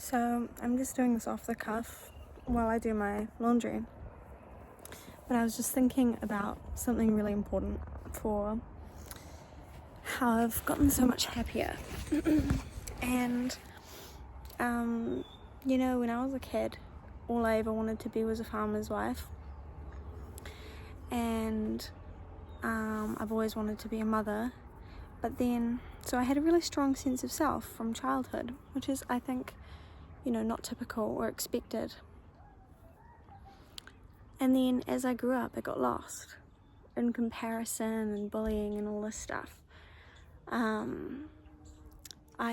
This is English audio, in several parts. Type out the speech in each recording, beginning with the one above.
So I'm just doing this off the cuff while I do my laundry. But I was just thinking about something really important for how I've gotten so much happier. And, when I was a kid, all I ever wanted to be was a farmer's wife. And I've always wanted to be a mother. But then, so I had a really strong sense of self from childhood, which is, I think, not typical or expected. And then as I grew up, I got lost in comparison and bullying and all this stuff. I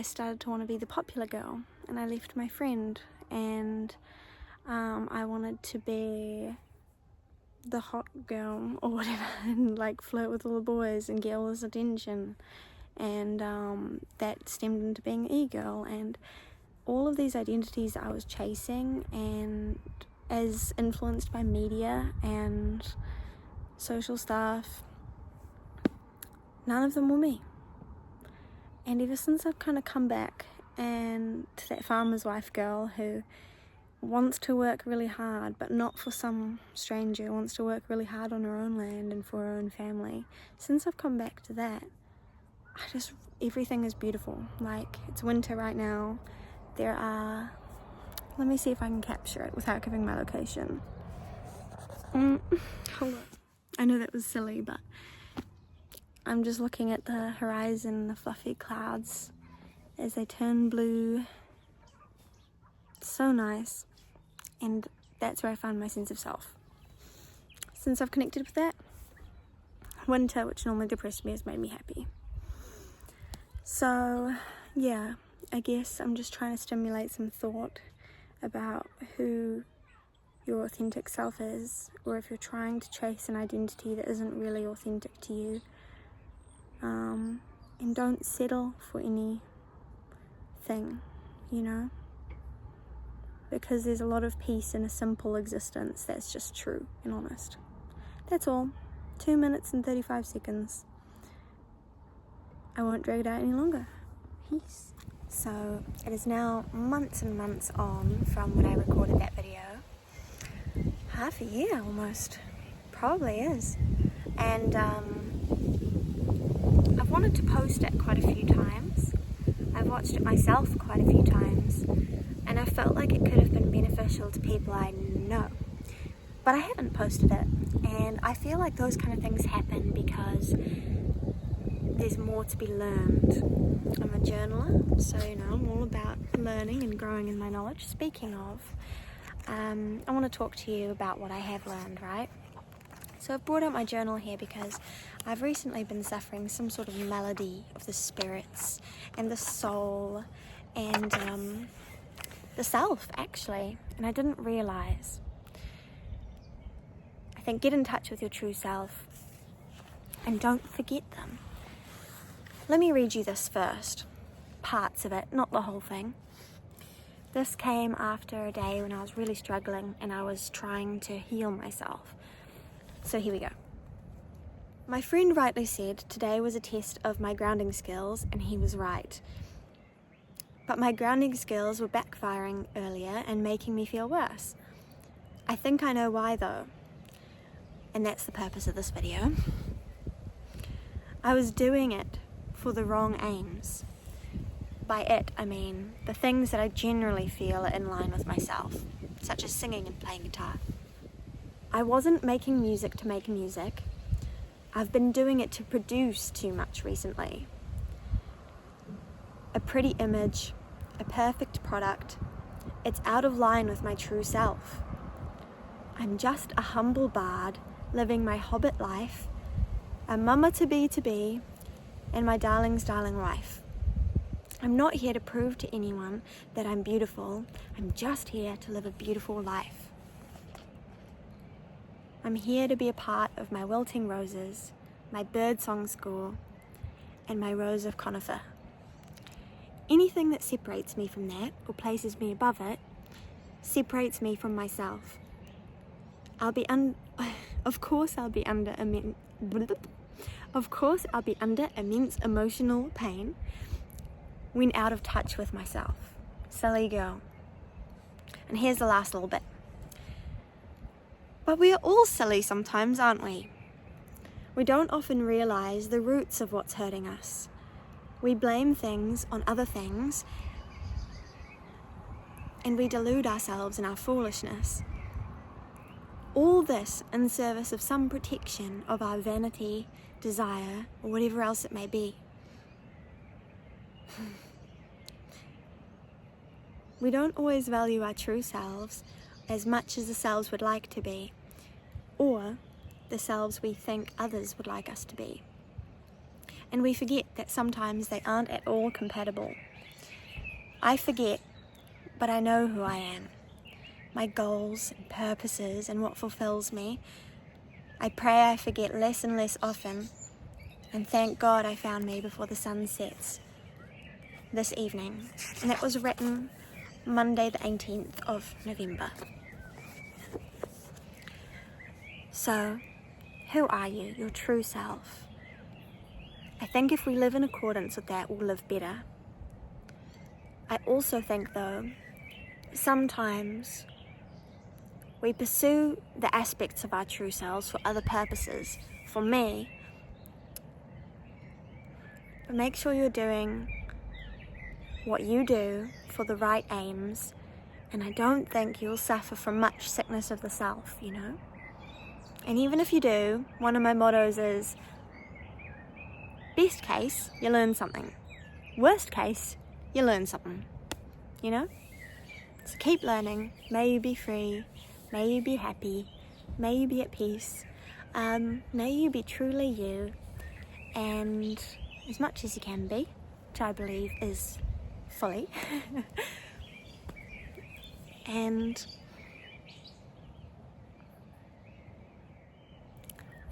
started to want to be the popular girl, and I left my friend, and I wanted to be the hot girl or whatever, and flirt with all the boys and get all this attention, and that stemmed into being an e-girl, and all of these identities I was chasing, and as influenced by media and social stuff, none of them were me. And ever since I've kind of come back and to that farmer's wife girl who wants to work really hard, but not for some stranger, wants to work really hard on her own land and for her own family, since I've come back to that, everything is beautiful. It's winter right now. There are, let me see if I can capture it without giving my location. Hold on. I know that was silly, but I'm just looking at the horizon, the fluffy clouds as they turn blue. It's so nice. And that's where I find my sense of self. Since I've connected with that, winter, which normally depressed me, has made me happy. So, yeah, I guess I'm just trying to stimulate some thought about who your authentic self is, or if you're trying to chase an identity that isn't really authentic to you. And don't settle for anything, because there's a lot of peace in a simple existence that's just true and honest. That's all. 2 minutes and 35 seconds. I won't drag it out any longer. Peace. So it is now months and months on from when I recorded that video. Half a year almost. Probably is. And I've wanted to post it quite a few times. I've watched it myself quite a few times. And I felt like it could have been beneficial to people I know. But I haven't posted it. And I feel like those kind of things happen because there's more to be learned. I'm a journaler, so I'm all about learning and growing in my knowledge. Speaking of, I want to talk to you about what I have learned, right? So I've brought out my journal here because I've recently been suffering some sort of malady of the spirits and the soul and the self, actually, and I didn't realize. I think get in touch with your true self and don't forget them. Let me read you this first, parts of it, not the whole thing. This came after a day when I was really struggling and I was trying to heal myself. So here we go. My friend rightly said today was a test of my grounding skills, and he was right. But my grounding skills were backfiring earlier and making me feel worse. I think I know why though, and that's the purpose of this video. I was doing it for the wrong aims. By it, I mean the things that I generally feel are in line with myself, such as singing and playing guitar. I wasn't making music to make music. I've been doing it to produce too much recently. A pretty image, a perfect product. It's out of line with my true self. I'm just a humble bard living my hobbit life, a mama to be, and my darling's darling wife. I'm not here to prove to anyone that I'm beautiful. I'm just here to live a beautiful life. I'm here to be a part of my wilting roses, my birdsong score, and my rows of conifer. Anything that separates me from that, or places me above it, separates me from myself. Of course I'll be under immense emotional pain when out of touch with myself. Silly girl. And here's the last little bit. But we are all silly sometimes, aren't we? We don't often realise the roots of what's hurting us. We blame things on other things, and we delude ourselves in our foolishness. All this in service of some protection of our vanity, desire, or whatever else it may be. We don't always value our true selves as much as the selves would like to be, or the selves we think others would like us to be. And we forget that sometimes they aren't at all compatible. I forget, but I know who I am, my goals and purposes and what fulfills me. I pray I forget less and less often, and thank God I found me before the sun sets this evening. And it was written Monday the 18th of November. So, who are you, your true self? I think if we live in accordance with that, we'll live better. I also think, though, sometimes we pursue the aspects of our true selves for other purposes. For me, but make sure you're doing what you do for the right aims, and I don't think you'll suffer from much sickness of the self, you know? And even if you do, one of my mottos is, best case, you learn something. Worst case, you learn something, you know? So keep learning. May you be free. May you be happy. May you be at peace. May you be truly you, and as much as you can be, which I believe is fully. and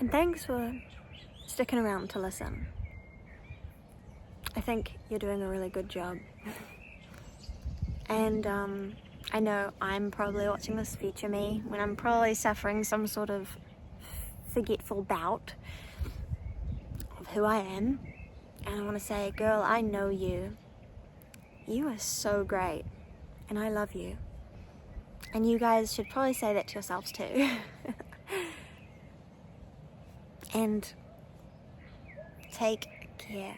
thanks for sticking around to listen. I think you're doing a really good job. And I know I'm probably watching this future me when I'm probably suffering some sort of forgetful bout of who I am. And I want to say, girl, I know you. You are so great. And I love you. And you guys should probably say that to yourselves too. And take care.